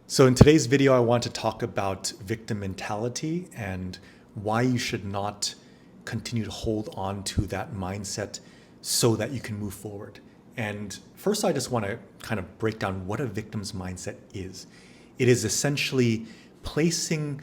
So in today's video, I want to talk about victim mentality and why you should not continue to hold on to that mindset so that you can move forward. And first, I just want to kind of break down what a victim's mindset is. It is essentially placing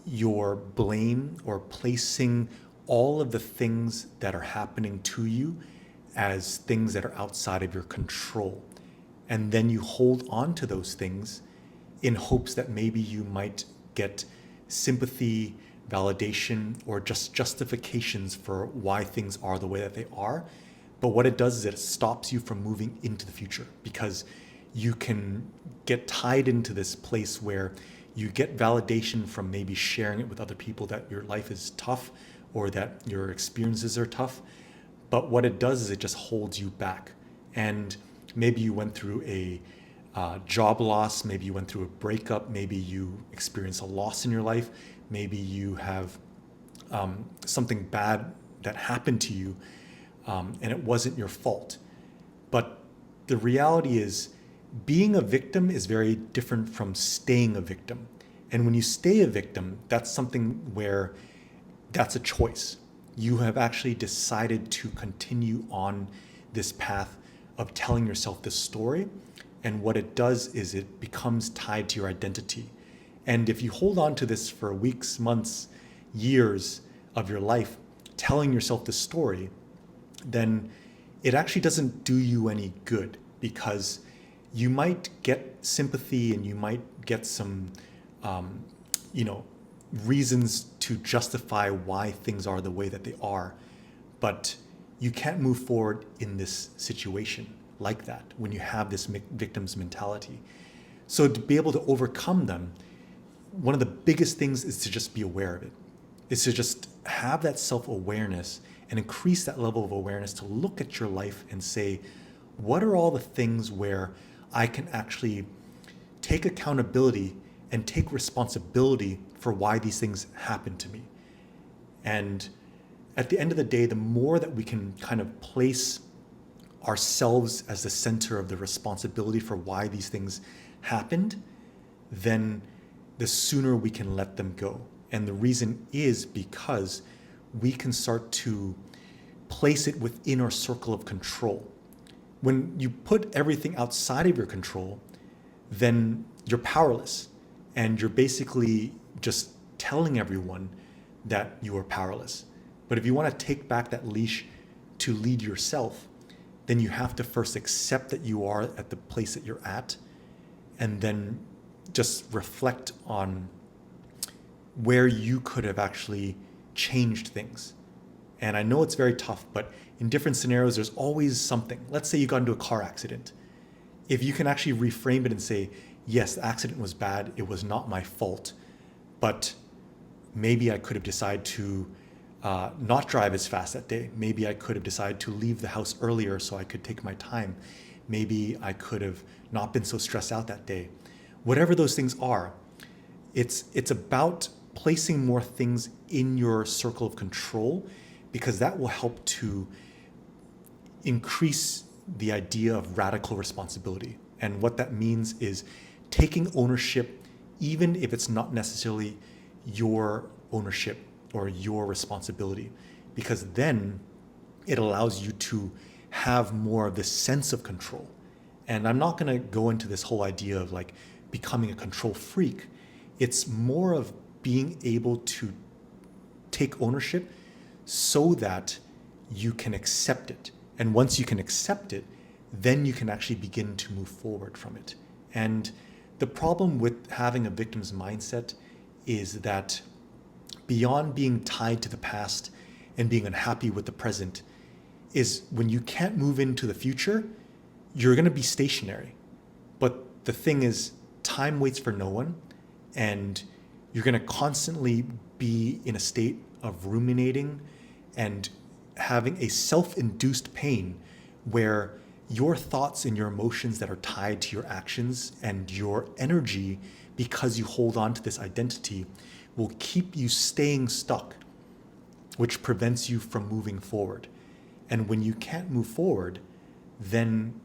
your blame or placing all of the things that are happening to you as things that are outside of your control. And then you hold on to those things in hopes that maybe you might get sympathy, validation, or just justifications for why things are the way that they are. But what it does is it stops you from moving into the future because you can get tied into this place where you get validation from maybe sharing it with other people that your life is tough or that your experiences are tough. But what it does is it just holds you back. And maybe you went through a job loss, maybe you went through a breakup, maybe you experienced a loss in your life, maybe you have something bad that happened to you and it wasn't your fault. But the reality is being a victim is very different from staying a victim. And when you stay a victim, that's something where that's a choice. You have actually decided to continue on this path of telling yourself this story. And what it does is it becomes tied to your identity. And if you hold on to this for weeks, months, years of your life, telling yourself this story, then it actually doesn't do you any good because you might get sympathy and you might get some, reasons to justify why things are the way that they are. But you can't move forward in this situation like that when you have this victim's mentality. So to be able to overcome them, one of the biggest things is to just be aware of it. Is to just have that self-awareness and increase that level of awareness to look at your life and say, what are all the things where I can actually take accountability and take responsibility for why these things happen to me? And at the end of the day, the more that we can kind of place ourselves as the center of the responsibility for why these things happened, then the sooner we can let them go. And the reason is because we can start to place it within our circle of control. When you put everything outside of your control, then you're powerless. And you're basically just telling everyone that you are powerless. But if you want to take back that leash to lead yourself, then you have to first accept that you are at the place that you're at, and then just reflect on where you could have actually changed things. And I know it's very tough, but in different scenarios, there's always something. Let's say you got into a car accident. If you can actually reframe it and say, yes, the accident was bad, it was not my fault, but maybe I could have decided to not drive as fast that day. Maybe I could have decided to leave the house earlier so I could take my time. Maybe I could have not been so stressed out that day. Whatever those things are, it's about placing more things in your circle of control because that will help to increase the idea of radical responsibility. And what that means is taking ownership, even if it's not necessarily your ownership or your responsibility, because then it allows you to have more of this sense of control. And I'm not going to go into this whole idea of like becoming a control freak. It's more of being able to take ownership so that you can accept it. And once you can accept it, then you can actually begin to move forward from it. And the problem with having a victim's mindset is that beyond being tied to the past and being unhappy with the present is when you can't move into the future, you're going to be stationary. But the thing is, time waits for no one, and you're going to constantly be in a state of ruminating and having a self-induced pain where your thoughts and your emotions that are tied to your actions and your energy, because you hold on to this identity, will keep you staying stuck, which prevents you from moving forward. And when you can't move forward, then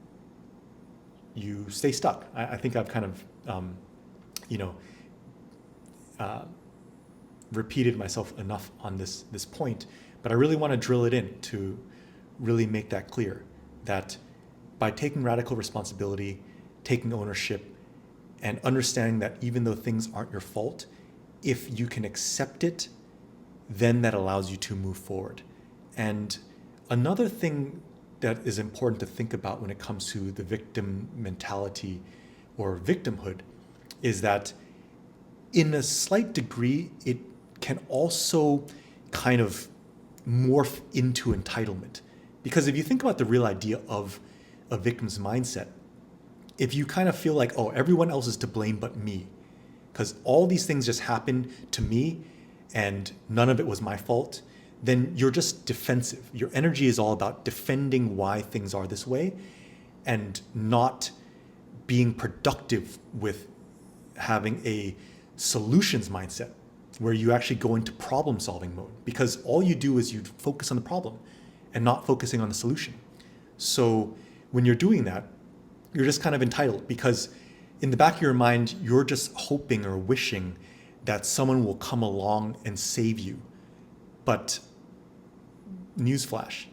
you stay stuck. I think I've kind of repeated myself enough on this point, but I really want to drill it in to really make that clear, that by taking radical responsibility, taking ownership, and understanding that even though things aren't your fault, if you can accept it, then that allows you to move forward. And another thing that is important to think about when it comes to the victim mentality or victimhood is that in a slight degree, it can also kind of morph into entitlement. Because if you think about the real idea of a victim's mindset, if you kind of feel like, oh, everyone else is to blame but me, because all these things just happened to me and none of it was my fault, then you're just defensive. Your energy is all about defending why things are this way and not being productive with having a solutions mindset where you actually go into problem solving mode, because all you do is you focus on the problem and not focusing on the solution. So when you're doing that, you're just kind of entitled, because in the back of your mind, you're just hoping or wishing that someone will come along and save you. But newsflash,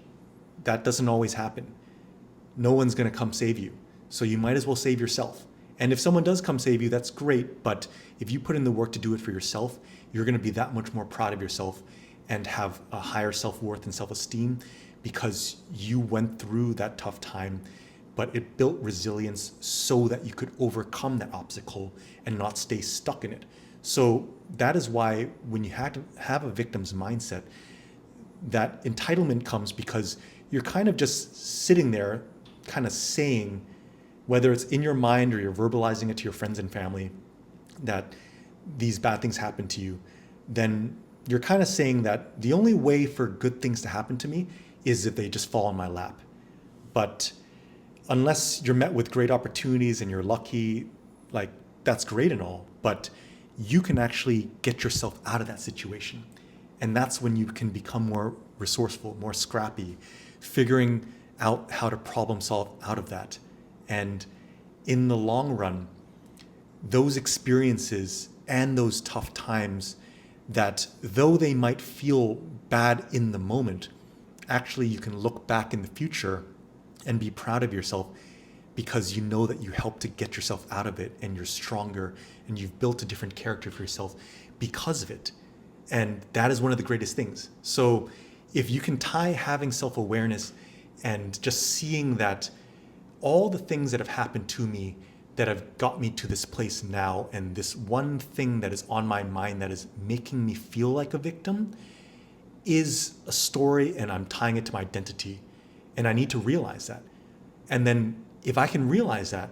that doesn't always happen. No one's going to come save you. So you might as well save yourself. And if someone does come save you, that's great. But if you put in the work to do it for yourself, you're going to be that much more proud of yourself and have a higher self-worth and self-esteem because you went through that tough time, but it built resilience so that you could overcome that obstacle and not stay stuck in it. So that is why when you have a victim's mindset, that entitlement comes because you're kind of just sitting there kind of saying, whether it's in your mind or you're verbalizing it to your friends and family, that these bad things happen to you, then you're kind of saying that the only way for good things to happen to me is if they just fall in my lap. But unless you're met with great opportunities and you're lucky, like that's great and all, but you can actually get yourself out of that situation. And that's when you can become more resourceful, more scrappy, figuring out how to problem solve out of that. And in the long run, those experiences and those tough times, that though they might feel bad in the moment, actually you can look back in the future and be proud of yourself because you know that you helped to get yourself out of it and you're stronger and you've built a different character for yourself because of it. And that is one of the greatest things. So if you can tie having self-awareness and just seeing that all the things that have happened to me that have got me to this place now, and this one thing that is on my mind that is making me feel like a victim is a story, and I'm tying it to my identity. And I need to realize that. And then if I can realize that,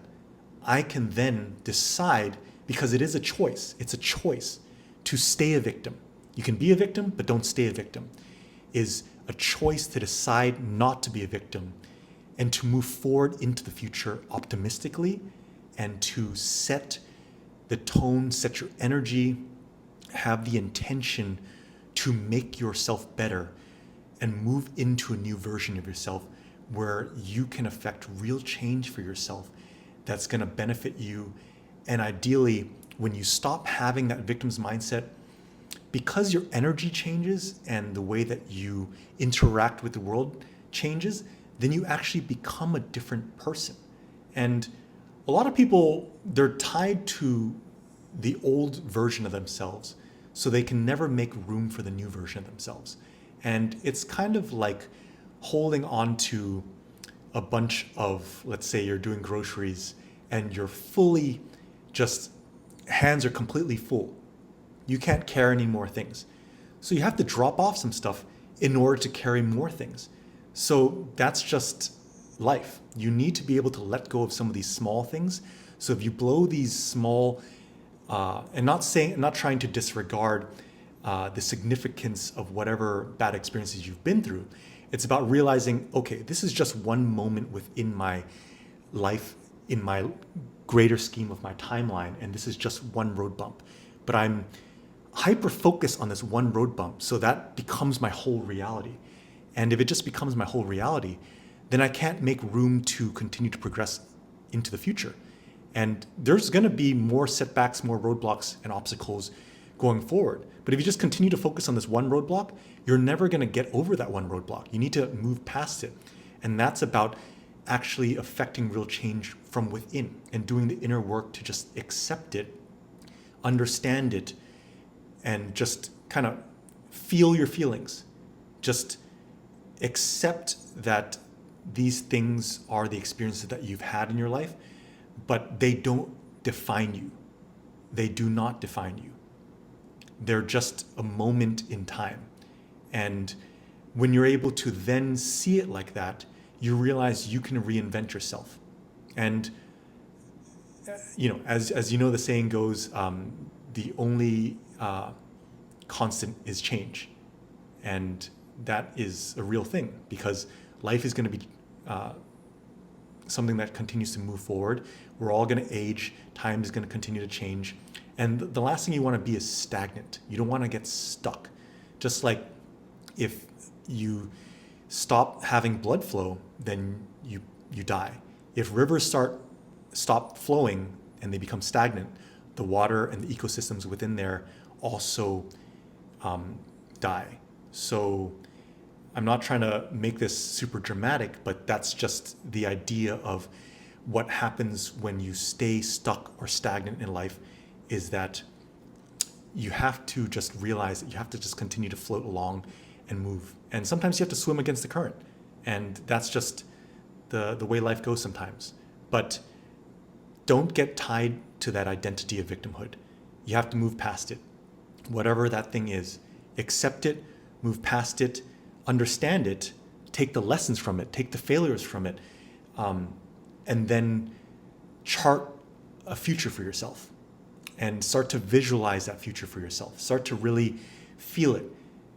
I can then decide, because it is a choice. It's a choice to stay a victim. You can be a victim, but don't stay a victim. Is a choice to decide not to be a victim and to move forward into the future optimistically and to set the tone, set your energy, have the intention to make yourself better and move into a new version of yourself where you can affect real change for yourself that's going to benefit you. And ideally, when you stop having that victim's mindset, because your energy changes and the way that you interact with the world changes, then you actually become a different person. And a lot of people, they're tied to the old version of themselves, so they can never make room for the new version of themselves. And it's kind of like holding on to a bunch of, let's say you're doing groceries and you're fully just, hands are completely full. You can't carry any more things. So you have to drop off some stuff in order to carry more things. So that's just life. You need to be able to let go of some of these small things. So if you blow these small, and not trying to disregard the significance of whatever bad experiences you've been through, it's about realizing, okay, this is just one moment within my life, in my greater scheme of my timeline, and this is just one road bump. But I'm hyper-focused on this one road bump, so that becomes my whole reality. And if it just becomes my whole reality, then I can't make room to continue to progress into the future. And there's going to be more setbacks, more roadblocks and obstacles going forward. But if you just continue to focus on this one roadblock, you're never going to get over that one roadblock. You need to move past it. And that's about actually affecting real change from within and doing the inner work to just accept it, understand it, and just kind of feel your feelings. Just accept that these things are the experiences that you've had in your life, but they don't define you. They do not define you. They're just a moment in time. And when you're able to then see it like that, you realize you can reinvent yourself. And as you know, the saying goes, the only constant is change. And that is a real thing, because life is going to be something that continues to move forward. We're all going to age. Time is going to continue to change. And the last thing you want to be is stagnant. You don't want to get stuck. Just like if you stop having blood flow, then you die. If rivers stop flowing and they become stagnant, the water and the ecosystems within there also die. So I'm not trying to make this super dramatic, but that's just the idea of what happens when you stay stuck or stagnant in life, is that you have to just realize that you have to just continue to float along and move. And sometimes you have to swim against the current. And that's just the way life goes sometimes. But don't get tied to that identity of victimhood. You have to move past it. Whatever that thing is, accept it, move past it, understand it, take the lessons from it, take the failures from it, and then chart a future for yourself and start to visualize that future for yourself. Start to really feel it.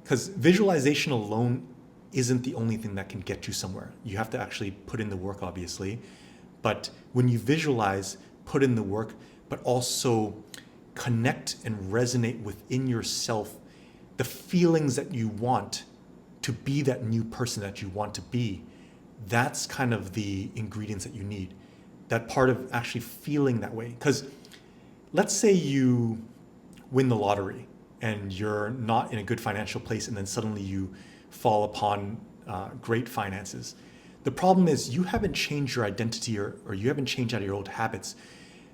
Because visualization alone isn't the only thing that can get you somewhere. You have to actually put in the work, obviously. But when you visualize, put in the work, but also connect and resonate within yourself the feelings that you want to be that new person that you want to be, that's kind of the ingredients that you need. That part of actually feeling that way. Because let's say you win the lottery and you're not in a good financial place, and then suddenly you fall upon great finances. The problem is you haven't changed your identity or you haven't changed out of your old habits,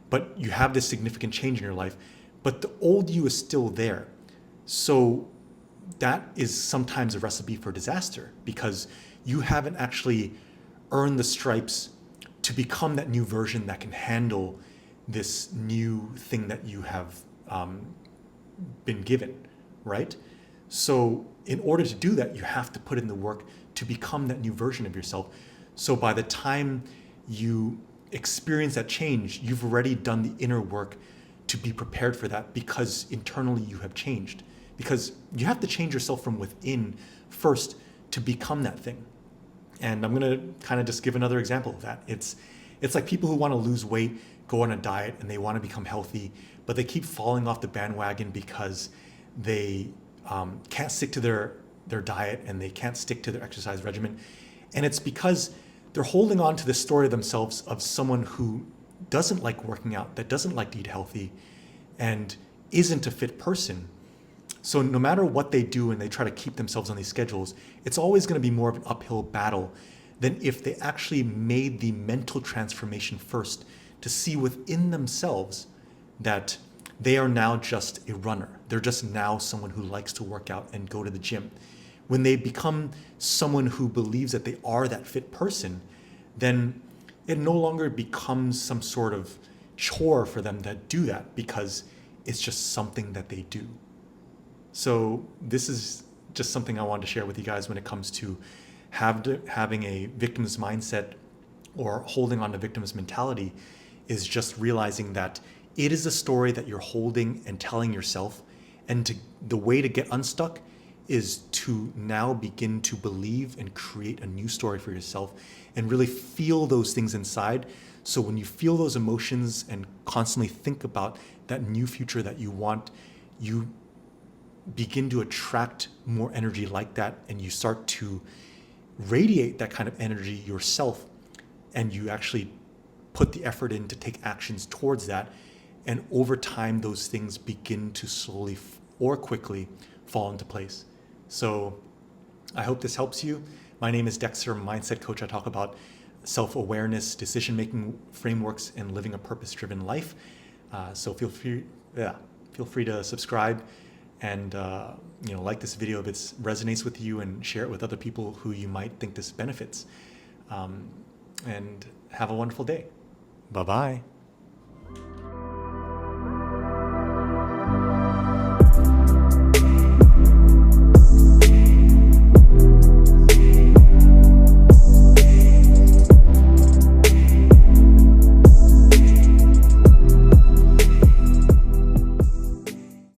but you have this significant change in your life, but the old you is still there. So that is sometimes a recipe for disaster, because you haven't actually earned the stripes to become that new version that can handle this new thing that you have been given, right? So in order to do that, you have to put in the work to become that new version of yourself. So by the time you experience that change, you've already done the inner work to be prepared for that, because internally you have changed. Because you have to change yourself from within first to become that thing. And I'm going to kind of just give another example of that. It's like people who want to lose weight, go on a diet, and they want to become healthy, but they keep falling off the bandwagon because they can't stick to their diet and they can't stick to their exercise regimen. And it's because they're holding on to the story of themselves of someone who doesn't like working out, that doesn't like to eat healthy, and isn't a fit person. So no matter what they do and they try to keep themselves on these schedules, it's always going to be more of an uphill battle than if they actually made the mental transformation first to see within themselves that they are now just a runner. They're just now someone who likes to work out and go to the gym. When they become someone who believes that they are that fit person, then it no longer becomes some sort of chore for them to do that, because it's just something that they do. So this is just something I wanted to share with you guys when it comes to having a victim's mindset or holding on to victim's mentality, is just realizing that it is a story that you're holding and telling yourself. And the way to get unstuck is to now begin to believe and create a new story for yourself and really feel those things inside. So when you feel those emotions and constantly think about that new future that you want, you begin to attract more energy like that, and you start to radiate that kind of energy yourself, and you actually put the effort in to take actions towards that. And over time, those things begin to slowly or quickly fall into place. So I hope this helps you. My name is Dexter, mindset coach. I talk about self-awareness, decision-making frameworks, and living a purpose-driven life. So feel free to subscribe and like this video if it resonates with you, and share it with other people who you might think this benefits. And have a wonderful day. Bye-bye.